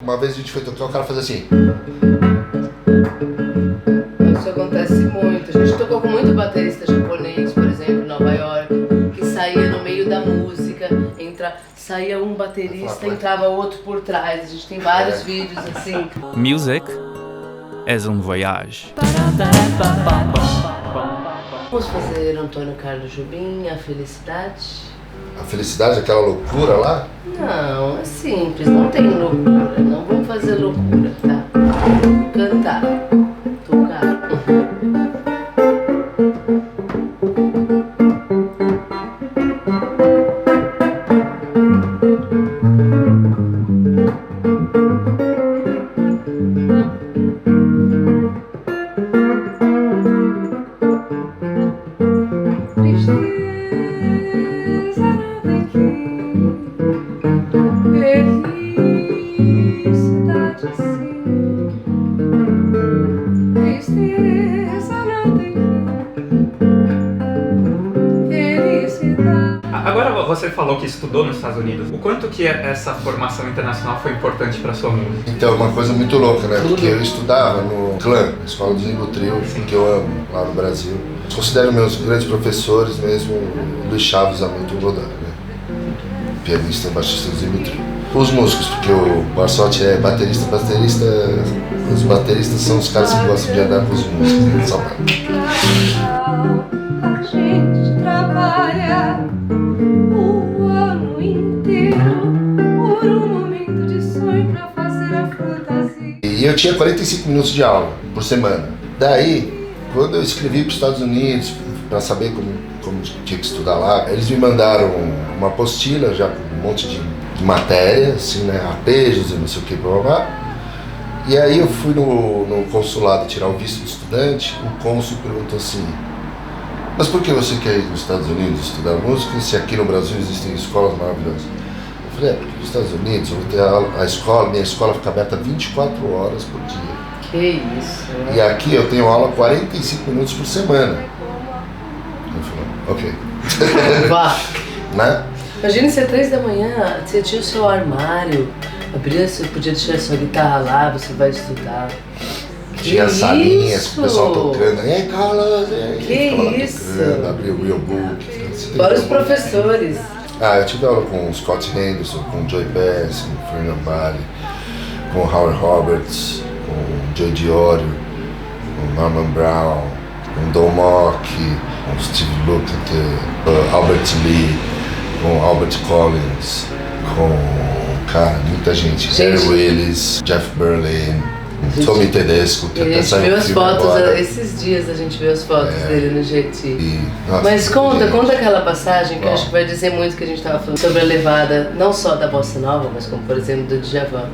Uma vez a gente foi tocar, o cara fazia assim. Isso acontece muito. A gente tocou com muito baterista japonês, por exemplo, em Nova York, que saía no meio da música, saía um baterista, entrava outro por trás. A gente tem vários vídeos assim. Music is um voyage. Vamos fazer Antônio Carlos Jobim, A Felicidade? A felicidade, aquela loucura lá? Não, é simples, não tem loucura. Não vamos fazer loucura, tá? Cantar, tocar. Agora você falou que estudou nos Estados Unidos. O quanto que essa formação internacional foi importante para sua música? Então, uma coisa muito louca, né? Porque eu estudava no Clã, na escola do Zingo Trio, que eu amo, lá no Brasil. Considero meus grandes professores mesmo o Luiz Chaves, Hamilton Godard, né? Pianista e baixista do Zingo Trio. Os músicos, porque o Barsotti é baterista, os bateristas são os caras que gostam de andar com os músicos, né? Só pra... A gente trabalha o ano inteiro por um momento de sonho pra fazer a fantasia. E eu tinha 45 minutos de aula por semana. Daí, quando eu escrevi para os Estados Unidos, para saber como tinha que estudar lá, eles me mandaram uma apostila já com um monte de matéria, assim, né, arpejos e não sei o que, blá blá blá. E aí eu fui no consulado tirar o visto de estudante, o cônsul perguntou assim: mas por que você quer ir nos Estados Unidos estudar música se aqui no Brasil existem escolas maravilhosas? Eu falei, porque nos Estados Unidos eu vou ter minha escola fica aberta 24 horas por dia. Que isso, né? E aqui eu tenho aula 45 minutos por semana. Eu falei, ok. Vá. Né? Imagina se às 3 da manhã você tinha o seu armário, você podia deixar a sua guitarra lá, você vai estudar. Tinha salinhas com o pessoal isso? tocando. E aí, Carlos, Que isso? tocando, abriu o real book. Fora os professores. Eu tive aula com o Scott Henderson, com o Joey Pass, com o Fernando Bari, com o Howard Roberts, com o Joe Diorio, com o Norman Brown, com o Don Mock, com o Steve Lukather, com o Albert Lee, com o Albert Collins, com, cara, muita gente. Jerry Willis, Jeff Berlin, Tommy Tedesco, que até saiu viu as fotos agora. Esses dias, a gente viu as fotos dele no GT. Nossa, mas conta aquela passagem que eu Bom. acho que vai dizer muito que a gente estava falando sobre a levada, não só da Bossa Nova, mas como por exemplo do Djavan.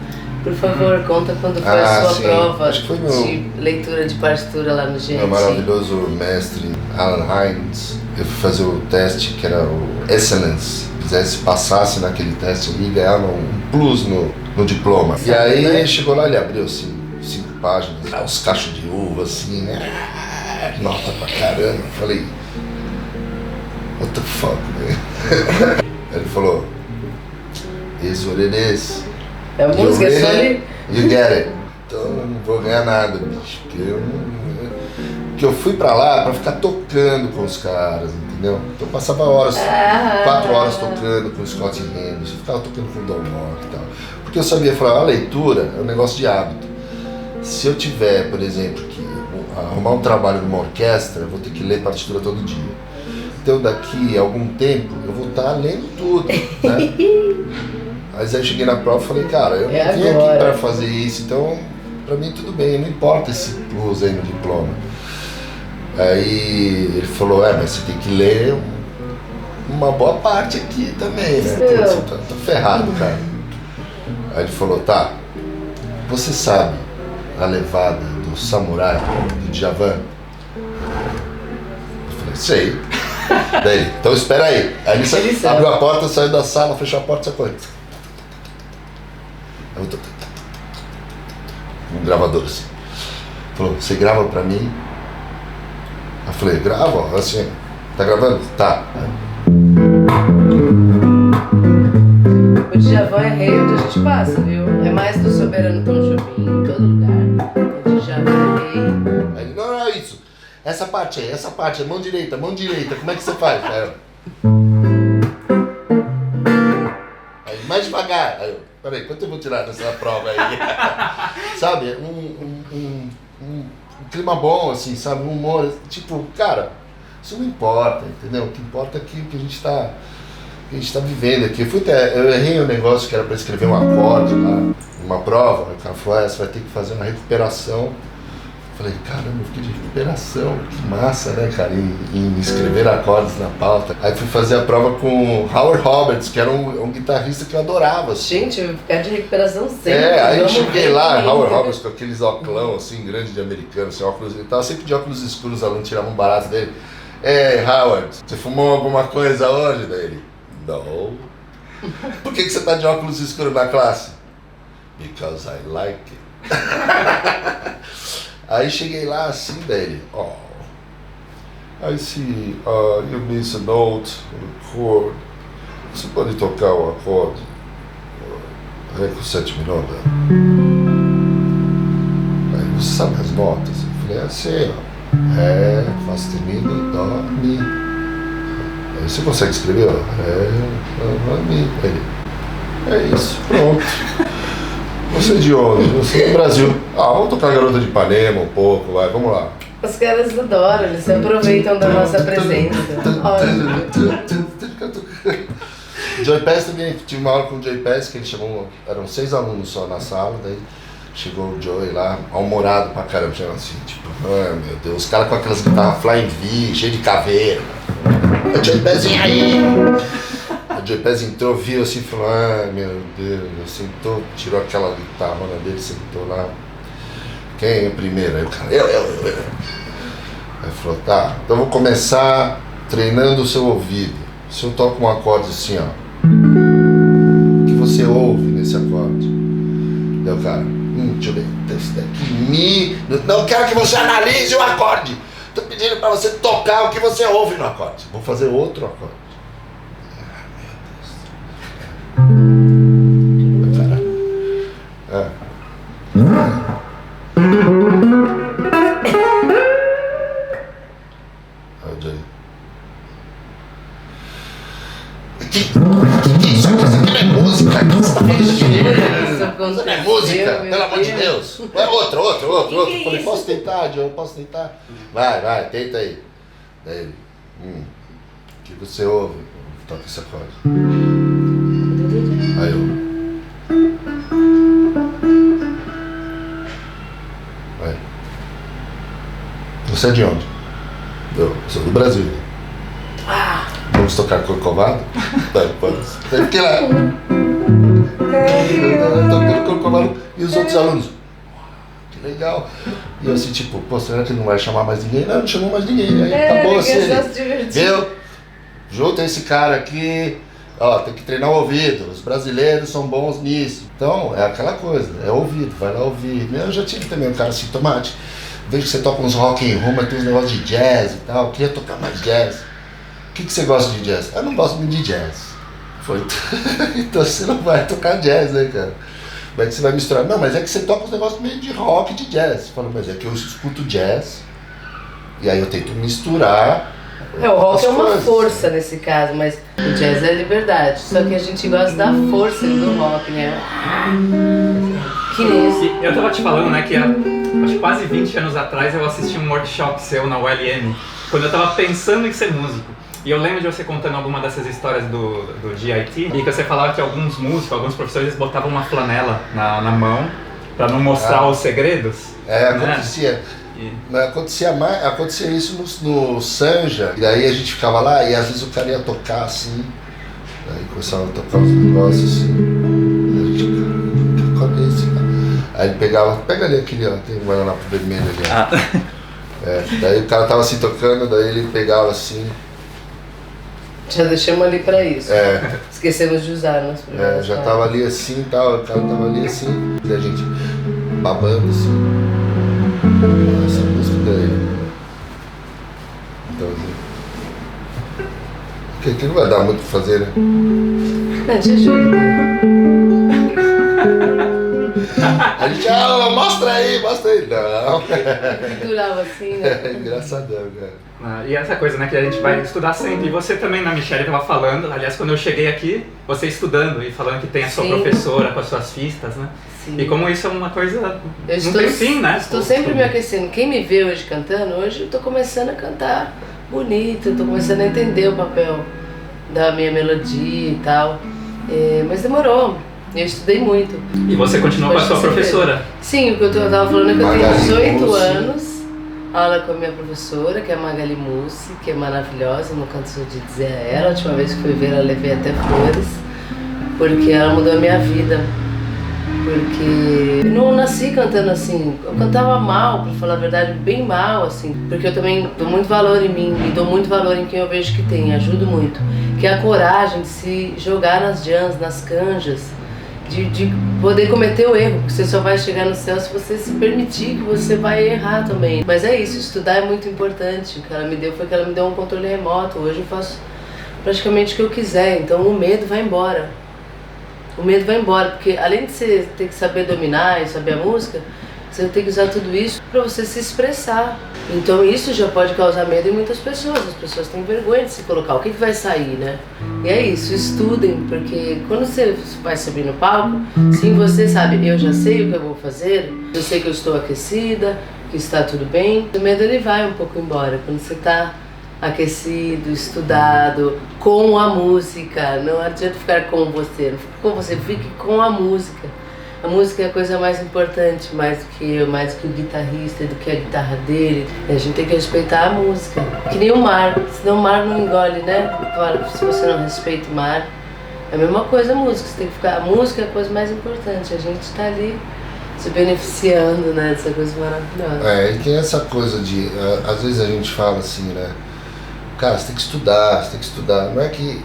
Por favor, conta quando foi a sua sim. prova Acho que foi de leitura de partitura lá no GT. Meu maravilhoso mestre Alan Hines. Eu fui fazer o teste que era o Excellence. Se passasse naquele teste ali, ganhava um plus no diploma. E aí chegou lá, ele abriu assim 5 páginas, os cachos de uva, assim, né? Nota pra caramba. Eu falei, what the fuck, né? Ele falou, is what it is. É a música, é só ali. You get it. Então eu não vou ganhar nada, bicho. Porque eu fui pra lá pra ficar tocando com os caras, entendeu? Então eu passava horas, 4 horas tocando com o Scott Henderson, ficava tocando com o Don Mock e tal. Porque eu sabia, falar, a leitura é um negócio de hábito. Se eu tiver, por exemplo, que arrumar um trabalho numa orquestra, eu vou ter que ler partitura todo dia. Então daqui a algum tempo eu vou estar lendo tudo, né? Mas aí eu cheguei na prova e falei, cara, eu não vim aqui pra fazer isso, então pra mim tudo bem, não importa esse plus aí no diploma. Aí ele falou, mas você tem que ler uma boa parte aqui também, né? Putz, tô ferrado, cara. Aí ele falou, tá, você sabe a levada do Samurai, do Djavan? Eu falei, sei. Daí ele, então espera aí. Aí ele abriu a porta, saiu da sala, fechou a porta e saiu correndo. Aí eu um gravador assim. Falou, você grava pra mim? Eu falei, grava, assim, tá gravando? Tá. O Djavan é rei onde a gente passa, viu? É mais do soberano Tom Jobim em todo lugar. O Djavan é rei. Aí, não é isso. Essa parte, mão direita, como é que você faz? Aí mais devagar. Aí, peraí, quanto eu vou tirar dessa prova aí? Sabe, um clima bom, assim, sabe, um humor, tipo, cara, isso não importa, entendeu? O que importa é que a gente tá vivendo aqui. Eu errei um negócio que era para escrever um acorde lá, uma prova, o cara falou, você vai ter que fazer uma recuperação. Falei, caramba, eu fiquei de recuperação, que massa, né, cara, em escrever acordes na pauta. Aí fui fazer a prova com Howard Roberts, que era um guitarrista que eu adorava. Assim. Gente, eu vou ficar de recuperação sempre. Aí eu cheguei lá, Howard Roberts com aqueles óculos assim, grande de americano, assim, óculos, ele tava sempre de óculos escuros, os alunos tiravam um barato dele. Howard, você fumou alguma coisa hoje? Daí ele, não. Por que você tá de óculos escuros na classe? Because I like it. Aí cheguei lá assim, daí I see, you miss a note, a chord. Você pode tocar o acorde Ré com sétima nota? Aí você sabe as notas? Eu falei assim, Ré, Fá sustenido, Dó, Mi. Aí você consegue escrever, Ré, Dó, Mi. Aí, é isso, pronto. Você de onde? Você do Brasil. Vamos tocar Garota de Ipanema um pouco, vai, vamos lá. Os caras adoram, eles se aproveitam da nossa presença. Joey Pass também, tive uma aula com o Joey Pass, que ele chamou, eram 6 alunos só na sala, daí chegou o Joey lá, mal-humorado pra caramba, chamando assim, tipo, meu Deus, os caras com aquelas guitarras Flying V, cheio de caveira. O Joey Pass, e aí? O Joey Pass entrou, viu assim e falou, meu Deus, sentou, tirou aquela guitarrona dele, sentou lá. Quem é o primeiro? Aí o cara, eu. Aí falou, tá, então eu vou começar treinando o seu ouvido. Se eu toco um acorde assim, o que você ouve nesse acorde? Daí o cara, deixa eu ver, esse daqui, Mi. Não quero que você analise o acorde. Tô pedindo pra você tocar o que você ouve no acorde. Vou fazer outro acorde. Isso aqui não é música, isso não é música, pelo amor de Deus. É outro. Falei, posso tentar, Joe? Posso tentar? Vai, tenta aí. Daí ele, o que você ouve? Toca esse acorde. Aí vai. Você é de onde? Eu sou do Brasil. Vamos tocar Corcovado? Daí fiquei lá. Tocando Corcovado. E os outros alunos? Que legal. E eu assim, tipo, será que ele não vai chamar mais ninguém? Não chamou mais ninguém. Aí acabou assim. Viu? Junta esse cara aqui. Tem que treinar o ouvido. Os brasileiros são bons nisso. Então, é aquela coisa. É ouvido. Vai lá ouvir. Eu já tive também um cara sintomático. Vejo que você toca uns rock and roll, mas tem uns negócios de jazz e tal. Eu queria tocar mais jazz. O que você gosta de jazz? Eu não gosto muito de jazz. Foi. Então você não vai tocar jazz, né, cara? Como é que você vai misturar? Não, mas é que você toca uns negócios meio de rock e de jazz. Fala, mas é que eu escuto jazz e aí eu tento misturar. O rock é uma força nesse caso, mas o jazz é liberdade. Só que a gente gosta da força do rock, né? Que nem isso. Eu tava te falando, né, que acho que quase 20 anos atrás eu assisti um workshop seu na ULM, quando eu tava pensando em ser músico. E eu lembro de você contando alguma dessas histórias do GIT, e que você falava que alguns músicos, alguns professores, eles botavam uma flanela na mão pra não mostrar os segredos. Acontecia. Né? Acontecia isso no Sanja, e daí a gente ficava lá e às vezes o cara ia tocar assim, aí começava a tocar os negócios assim, e a gente, cadê esse cara? Aí ele pega ali aquele, tem um guardanapo vermelho ali. Daí o cara tava assim tocando, daí ele pegava assim. Já deixamos ali pra isso. Esquecemos de usar nas primeiras já tava ali assim e tal, o cara tava ali assim, e a gente babando assim. Essa música dele. Então assim. Porque aqui não vai dar muito pra fazer, né? É, te juro. A gente, mostra aí. Não. Durava assim, né? É engraçadão, cara. E essa coisa, né, que a gente vai estudar sempre. E você também, na Michelle, estava falando, aliás, quando eu cheguei aqui, você estudando e falando que tem a sua professora com as suas pistas, né? Sim. E como isso é uma coisa, não tem fim, né? Estou sempre me aquecendo. Quem me vê hoje cantando, hoje eu estou começando a cantar bonito, estou começando a entender o papel da minha melodia e tal. Mas demorou. Eu estudei muito. E você continuou com a sua professora? Sim, o que eu estava falando é que eu tenho 18 anos, aula com a minha professora, que é a Magali Mussi, que é maravilhosa, não canso de dizer a ela. A última vez que fui ver ela, levei até flores, porque ela mudou a minha vida. Porque eu não nasci cantando assim, eu cantava mal, pra falar a verdade, bem mal, assim, porque eu também dou muito valor em mim e dou muito valor em quem eu vejo que tem, ajudo muito, que é a coragem de se jogar nas jams, nas canjas, de poder cometer o erro, porque você só vai chegar no céu se você se permitir que você vai errar também. Mas é isso, estudar é muito importante. O que ela me deu foi que ela me deu um controle remoto. Hoje eu faço praticamente o que eu quiser, então o medo vai embora. O medo vai embora, porque além de você ter que saber dominar e saber a música, você tem que usar tudo isso para você se expressar. Então isso já pode causar medo em muitas pessoas. As pessoas têm vergonha de se colocar. O que vai sair, né? E é isso, estudem, porque quando você vai subir no palco, sim, você sabe, eu já sei o que eu vou fazer, eu sei que eu estou aquecida, que está tudo bem. O medo ele vai um pouco embora quando você está aquecido, estudado, com a música. Não adianta ficar com você, não fique com você, fique com a música. A música é a coisa mais importante, mais do que eu, mais do que o guitarrista, do que a guitarra dele. A gente tem que respeitar a música. Que nem o mar, senão o mar não engole, né? Claro, se você não respeita o mar, é a mesma coisa a música. Você tem que ficar. A música é a coisa mais importante. A gente está ali se beneficiando, né, dessa coisa maravilhosa. E tem essa coisa de, às vezes a gente fala assim, né? Cara, você tem que estudar. Não é que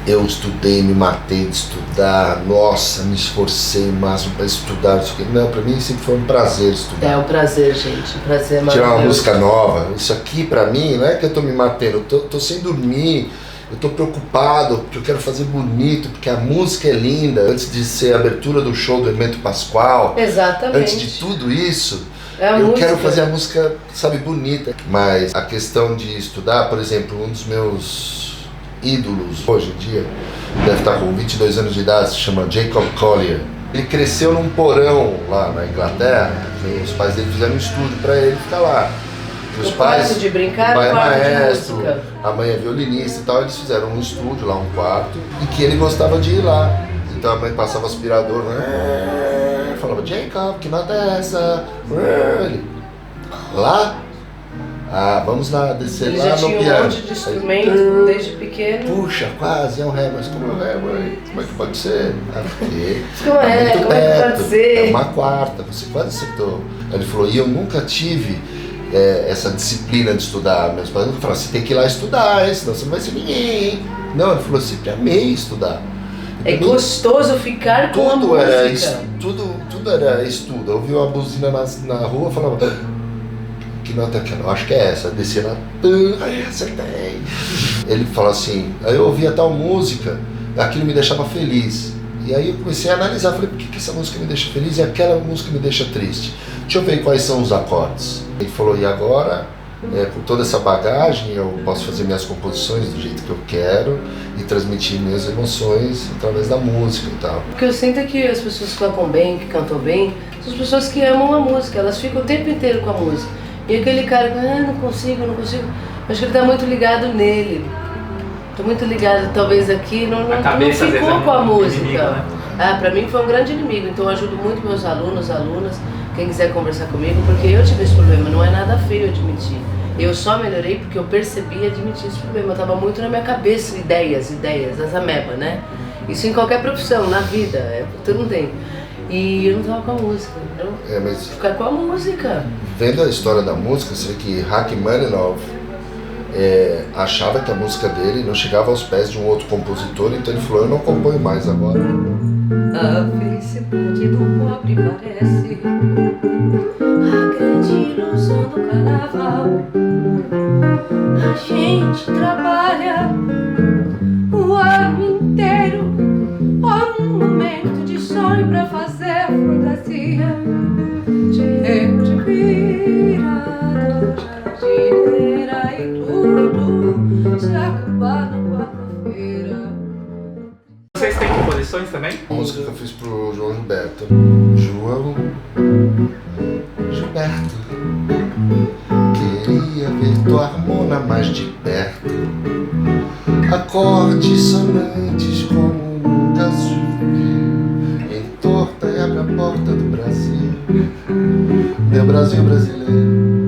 eu estudei, me matei de estudar, nossa, me esforcei o máximo para estudar. Não, pra mim sempre foi um prazer estudar. É um prazer, gente, um prazer maravilhoso. Tirar uma música nova, isso aqui pra mim, não é que eu tô me matando, eu tô sem dormir, eu tô preocupado, porque eu quero fazer bonito, porque a música é linda. Antes de ser a abertura do show do Hermeto Pascoal, exatamente. Antes de tudo isso, eu quero fazer a música, sabe, bonita. Mas a questão de estudar, por exemplo, um dos meus ídolos hoje em dia, deve estar com 22 anos de idade, se chama Jacob Collier. Ele cresceu num porão lá na Inglaterra, os pais dele fizeram um estúdio para ele ficar lá. Os pais, de brincar, o pai é maestro, de música. A mãe é violinista e tal, eles fizeram um estúdio lá, um quarto, e que ele gostava de ir lá. Então a mãe passava aspirador, falava, Jacob, que nota é essa? Ele, lá? Vamos lá, descer ele lá no piano. Ele já tinha um monte de instrumento desde pequeno. Puxa, quase, é um ré, mas como é, mãe? Como é que pode ser? Porque como é que pode ser? É uma quarta, você quase acertou. Ele falou, e eu nunca tive essa disciplina de estudar. Meus pais nunca falaram, você tem que ir lá estudar, senão você não vai ser ninguém. Não, ele falou, eu sempre amei estudar. É gostoso ficar com a música. Tudo era estudo. Eu ouvi uma buzina na rua e falava, que nota é aquela? Eu acho que é essa. Eu descia lá, acertei. Ele falou assim, aí eu ouvia tal música, aquilo me deixava feliz. E aí eu comecei a analisar, falei, por que essa música me deixa feliz e aquela música me deixa triste? Deixa eu ver quais são os acordes. Ele falou, e agora, com toda essa bagagem, eu posso fazer minhas composições do jeito que eu quero e transmitir minhas emoções através da música e tal. O que eu sinto é que as pessoas que tocam bem, que cantam bem, são as pessoas que amam a música, elas ficam o tempo inteiro com a música. E aquele cara que, não consigo, acho que ele está muito ligado nele. Estou muito ligado, talvez aqui, não ficou com a música. Inimigo, né? Para mim foi um grande inimigo, então eu ajudo muito meus alunos, alunas, quem quiser conversar comigo, porque eu tive esse problema, não é nada feio admitir. Eu só melhorei porque eu percebi e admiti esse problema, eu estava muito na minha cabeça, ideias, as ameba, né? Isso em qualquer profissão, na vida, todo mundo tem. E eu não estava com a música, entendeu? Mas ficar com a música. Vendo a história da música, você vê que Rachmaninoff achava que a música dele não chegava aos pés de um outro compositor, então ele falou, eu não componho mais agora. A felicidade do pobre parece a grande ilusão do carnaval. A gente trabalha o ano inteiro inspirada, jardineira e tudo se acabar na quarta-feira. Vocês têm composições também? A música que eu fiz pro João Gilberto. João Gilberto, queria ver tua harmona mais de perto. Acordes sonantes como nunca se viu. Entorta e abre a porta do Brasil. Meu Brasil brasileiro.